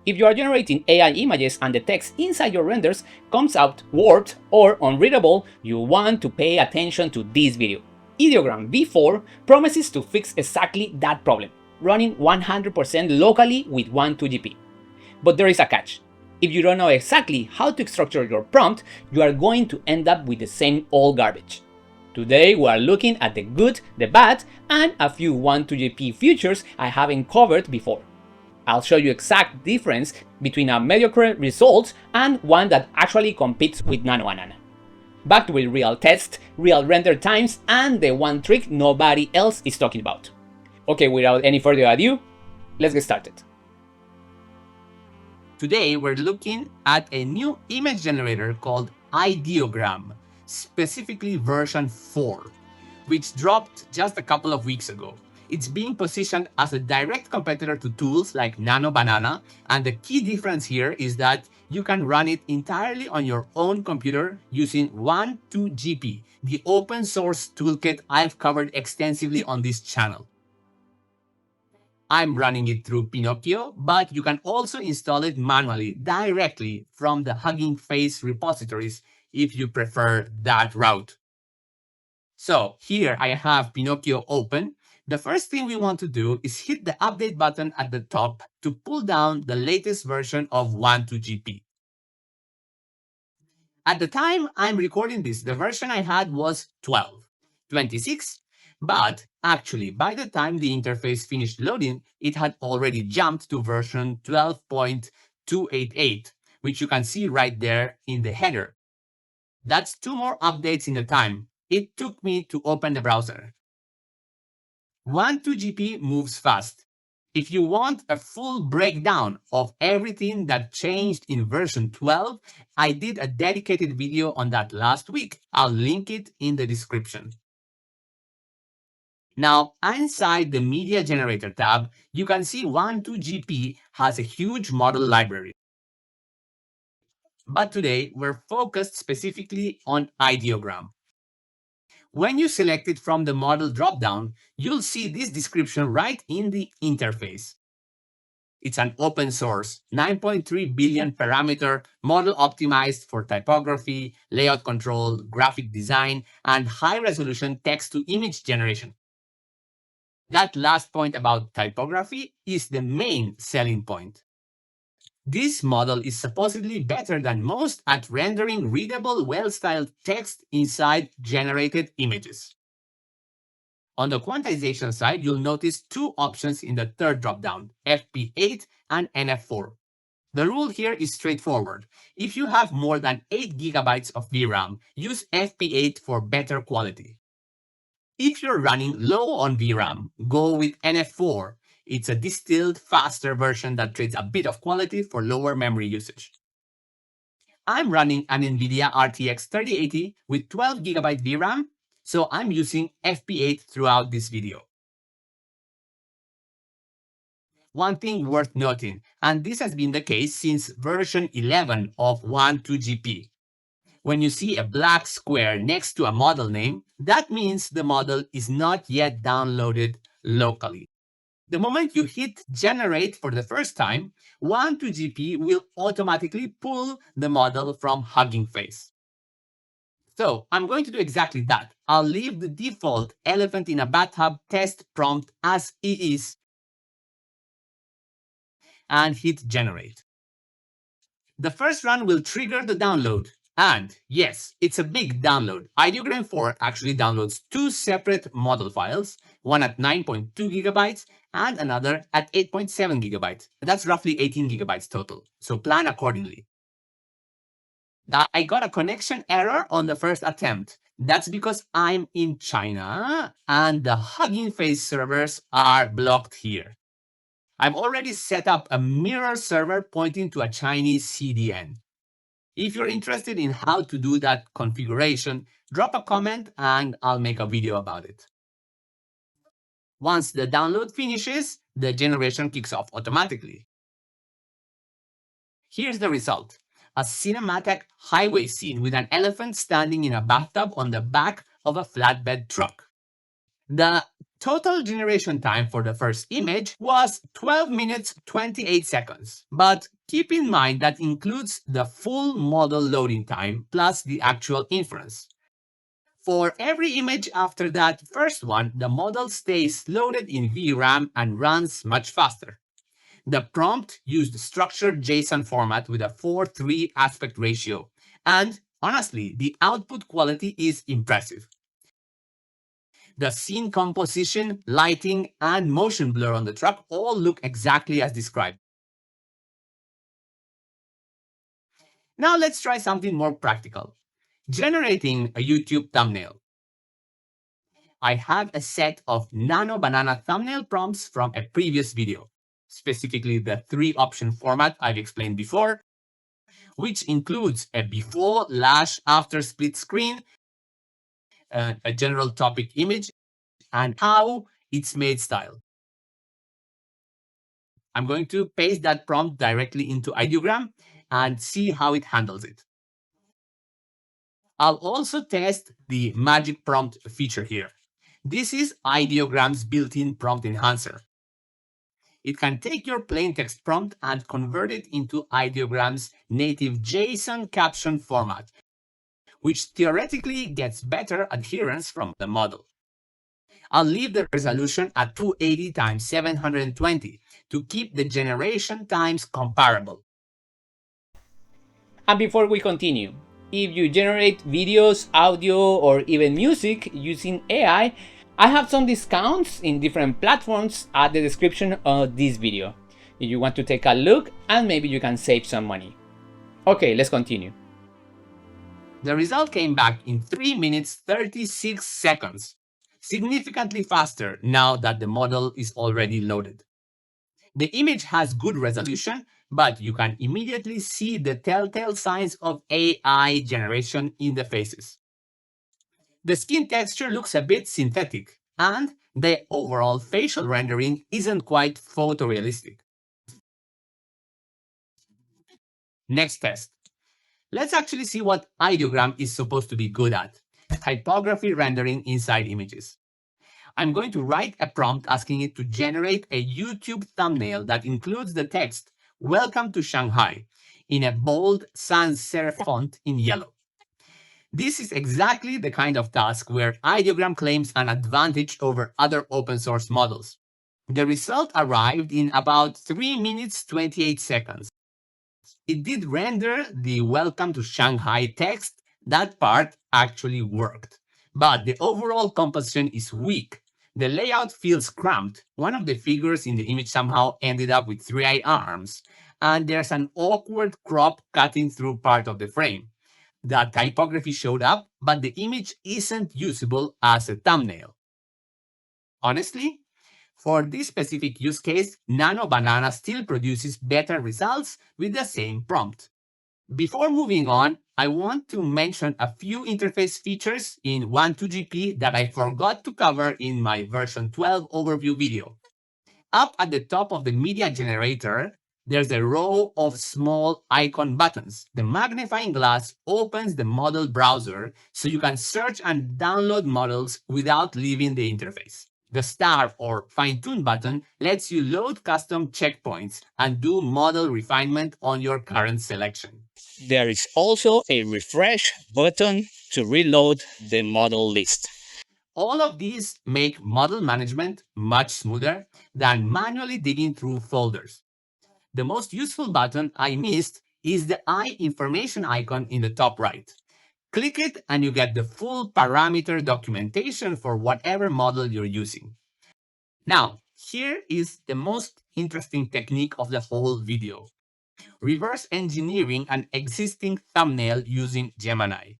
If you are generating AI images and the text inside your renders comes out warped or unreadable, you want to pay attention to this video. Ideogram v4 promises to fix exactly that problem, running 100% locally with 12GP. But there is a catch. If you don't know exactly how to structure your prompt, you are going to end up with the same old garbage. Today we are looking at the good, the bad, and a few 12GP features I haven't covered before. I'll show you exact difference between a mediocre result and one that actually competes with Nano Banana. Backed with real tests, real render times, and the one trick nobody else is talking about. Okay, without any further ado, let's get started. Today, we're looking at a new image generator called Ideogram, specifically version 4, which dropped just a couple of weeks ago. It's being positioned as a direct competitor to tools like Nano Banana, and the key difference here is that you can run it entirely on your own computer using 12GP, the open source toolkit I've covered extensively on this channel. I'm running it through Pinokio, but you can also install it manually directly from the Hugging Face repositories if you prefer that route. So here I have Pinokio open. The first thing we want to do is hit the update button at the top to pull down the latest version of 12GP. At the time I'm recording this, the version I had was 12. 26, but actually by the time the interface finished loading, it had already jumped to version 12.288, which you can see right there in the header. That's 2 more updates in the time it took me to open the browser. 12GP moves fast. If you want a full breakdown of everything that changed in version 12, I did a dedicated video on that last week. I'll link it in the description. Now, inside the Media Generator tab, you can see 12GP has a huge model library. But today, we're focused specifically on Ideogram. When you select it from the model dropdown, you'll see this description right in the interface. It's an open source, 9.3 billion parameter model optimized for typography, layout control, graphic design, and high-resolution text-to-image generation. That last point about typography is the main selling point. This model is supposedly better than most at rendering readable, well-styled text inside generated images. On the quantization side, you'll notice 2 options in the third dropdown, FP8 and NF4. The rule here is straightforward. If you have more than 8 GB of VRAM, use FP8 for better quality. If you're running low on VRAM, go with NF4. It's a distilled, faster version that trades a bit of quality for lower memory usage. I'm running an NVIDIA RTX 3080 with 12 GB VRAM, so I'm using FP8 throughout this video. One thing worth noting, and this has been the case since version 11 of 12GP. When you see a black square next to a model name, that means the model is not yet downloaded locally. The moment you hit generate for the first time, 12GP will automatically pull the model from Hugging Face. So I'm going to do exactly that. I'll leave the default elephant in a bathtub test prompt as it is and hit generate. The first run will trigger the download. And yes, it's a big download. Ideogram 4 actually downloads 2 separate model files, one at 9.2 GB and another at 8.7 GB. That's roughly 18 GB total, so plan accordingly. Now, I got a connection error on the first attempt. That's because I'm in China and the Hugging Face servers are blocked here. I've already set up a mirror server pointing to a Chinese CDN. If you're interested in how to do that configuration, drop a comment and I'll make a video about it. Once the download finishes, the generation kicks off automatically. Here's the result. A cinematic highway scene with an elephant standing in a bathtub on the back of a flatbed truck. The total generation time for the first image was 12 minutes 28 seconds, but Keep in mind that includes the full model loading time plus the actual inference. For every image after that first one, the model stays loaded in VRAM and runs much faster. The prompt used structured JSON format with a 4:3 aspect ratio, and honestly, the output quality is impressive. The scene composition, lighting, and motion blur on the truck all look exactly as described. Now let's try something more practical. Generating a YouTube thumbnail. I have a set of Nano Banana thumbnail prompts from a previous video, specifically the 3-option format I've explained before, which includes a before, lash, after split screen, a general topic image, and how it's made style. I'm going to paste that prompt directly into Ideogram and see how it handles it. I'll also test the magic prompt feature here. This is Ideogram's built-in prompt enhancer. It can take your plain text prompt and convert it into Ideogram's native JSON caption format, which theoretically gets better adherence from the model. I'll leave the resolution at 280 times 720 to keep the generation times comparable. And before we continue, if you generate videos, audio, or even music using AI, I have some discounts in different platforms at the description of this video. If you want to take a look and maybe you can save some money. Okay, let's continue. The result came back in 3 minutes 36 seconds, significantly faster now that the model is already loaded. The image has good resolution, but you can immediately see the telltale signs of AI generation in the faces. The skin texture looks a bit synthetic, and the overall facial rendering isn't quite photorealistic. Next test. Let's actually see what Ideogram is supposed to be good at: typography rendering inside images. I'm going to write a prompt asking it to generate a YouTube thumbnail that includes the text, "Welcome to Shanghai," in a bold sans serif font in yellow. This is exactly the kind of task where Ideogram claims an advantage over other open source models. The result arrived in about 3 minutes 28 seconds. It did render the "Welcome to Shanghai" text. That part actually worked. But the overall composition is weak. The layout feels cramped. One of the figures in the image somehow ended up with 3 arms, and there's an awkward crop cutting through part of the frame. The typography showed up, but the image isn't usable as a thumbnail. Honestly, for this specific use case, Nano Banana still produces better results with the same prompt. Before moving on, I want to mention a few interface features in 12GP that I forgot to cover in my version 12 overview video. Up at the top of the media generator, there's a row of small icon buttons. The magnifying glass opens the model browser so you can search and download models without leaving the interface. The star or fine-tune button lets you load custom checkpoints and do model refinement on your current selection. There is also a refresh button to reload the model list. All of these make model management much smoother than manually digging through folders. The most useful button I missed is the eye information icon in the top right. Click it and you get the full parameter documentation for whatever model you're using. Now, here is the most interesting technique of the whole video: reverse engineering an existing thumbnail using Gemini.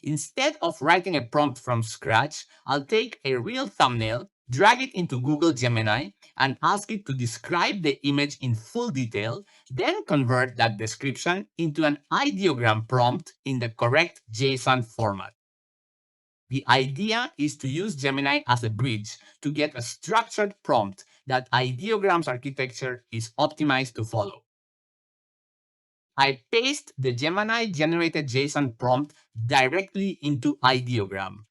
Instead of writing a prompt from scratch, I'll take a real thumbnail, drag it into Google Gemini, and ask it to describe the image in full detail, then convert that description into an ideogram prompt in the correct JSON format. The idea is to use Gemini as a bridge to get a structured prompt that Ideogram's architecture is optimized to follow. I paste the Gemini generated JSON prompt directly into Ideogram.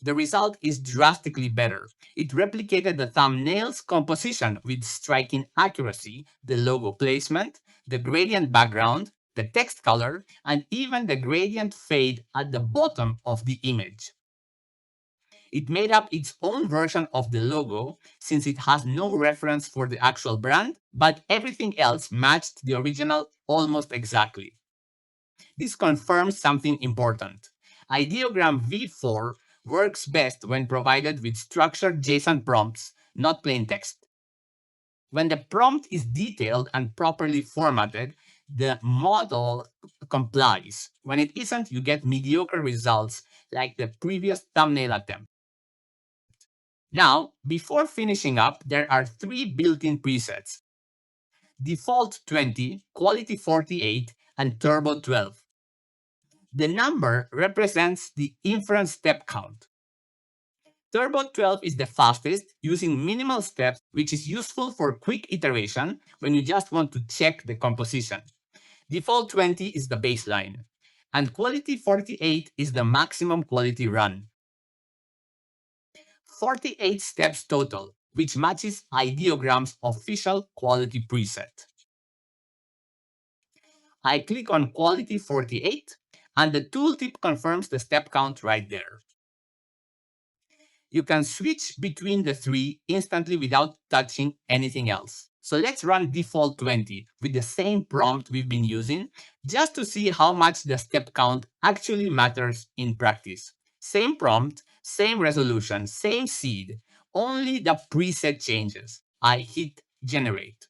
The result is drastically better. It replicated the thumbnail's composition with striking accuracy, the logo placement, the gradient background, the text color, and even the gradient fade at the bottom of the image. It made up its own version of the logo since it has no reference for the actual brand, but everything else matched the original almost exactly. This confirms something important. Ideogram v4 works best when provided with structured JSON prompts, not plain text. When the prompt is detailed and properly formatted, the model complies. When it isn't, you get mediocre results like the previous thumbnail attempt. Now, before finishing up, there are 3 built-in presets: default 20, quality 48, and turbo 12. The number represents the inference step count. Turbo 12 is the fastest, using minimal steps, which is useful for quick iteration when you just want to check the composition. Default 20 is the baseline, and quality 48 is the maximum quality run. 48 steps total, which matches Ideogram's official quality preset. I click on quality 48, and the tooltip confirms the step count right there. You can switch between the 3 instantly without touching anything else. So let's run default 20 with the same prompt we've been using, just to see how much the step count actually matters in practice. Same prompt, same resolution, same seed, only the preset changes. I hit generate.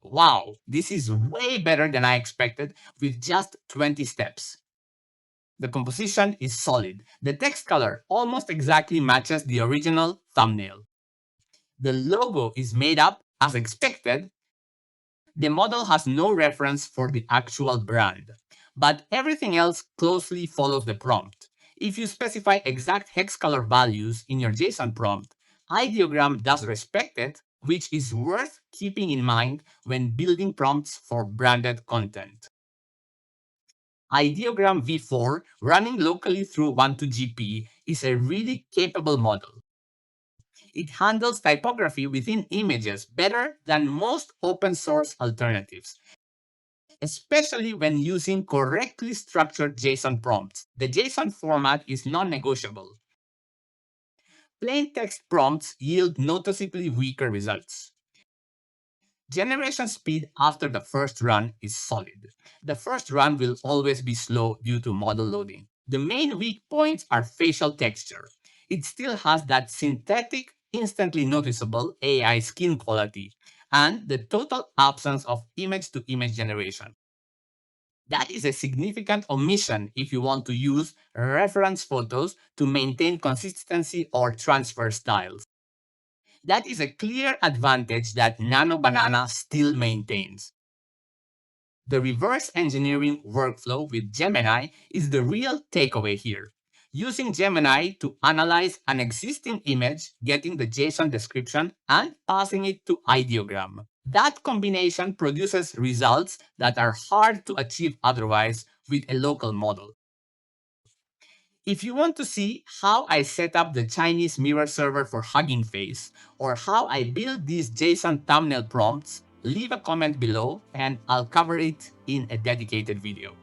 Wow, this is way better than I expected with just 20 steps. The composition is solid. The text color almost exactly matches the original thumbnail. The logo is made up as expected. The model has no reference for the actual brand, but everything else closely follows the prompt. If you specify exact hex color values in your JSON prompt, Ideogram does respect it, which is worth keeping in mind when building prompts for branded content. Ideogram v4 running locally through 12GP is a really capable model. It handles typography within images better than most open source alternatives, especially when using correctly structured JSON prompts. The JSON format is non-negotiable. Plain text prompts yield noticeably weaker results. Generation speed after the first run is solid. The first run will always be slow due to model loading. The main weak points are facial texture. It still has that synthetic, instantly noticeable AI skin quality, and the total absence of image-to-image generation. That is a significant omission if you want to use reference photos to maintain consistency or transfer styles. That is a clear advantage that Nano Banana still maintains. The reverse engineering workflow with Gemini is the real takeaway here. Using Gemini to analyze an existing image, getting the JSON description, and passing it to Ideogram. That combination produces results that are hard to achieve otherwise with a local model. If you want to see how I set up the Chinese mirror server for Hugging Face, or how I build these JSON thumbnail prompts, leave a comment below and I'll cover it in a dedicated video.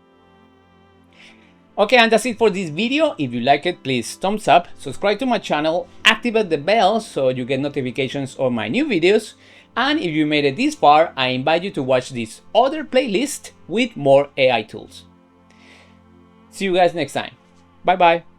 Okay, and that's it for this video. If you like it, please thumbs up, subscribe to my channel, activate the bell so you get notifications of my new videos, and if you made it this far, I invite you to watch this other playlist with more AI tools. See you guys next time. Bye bye.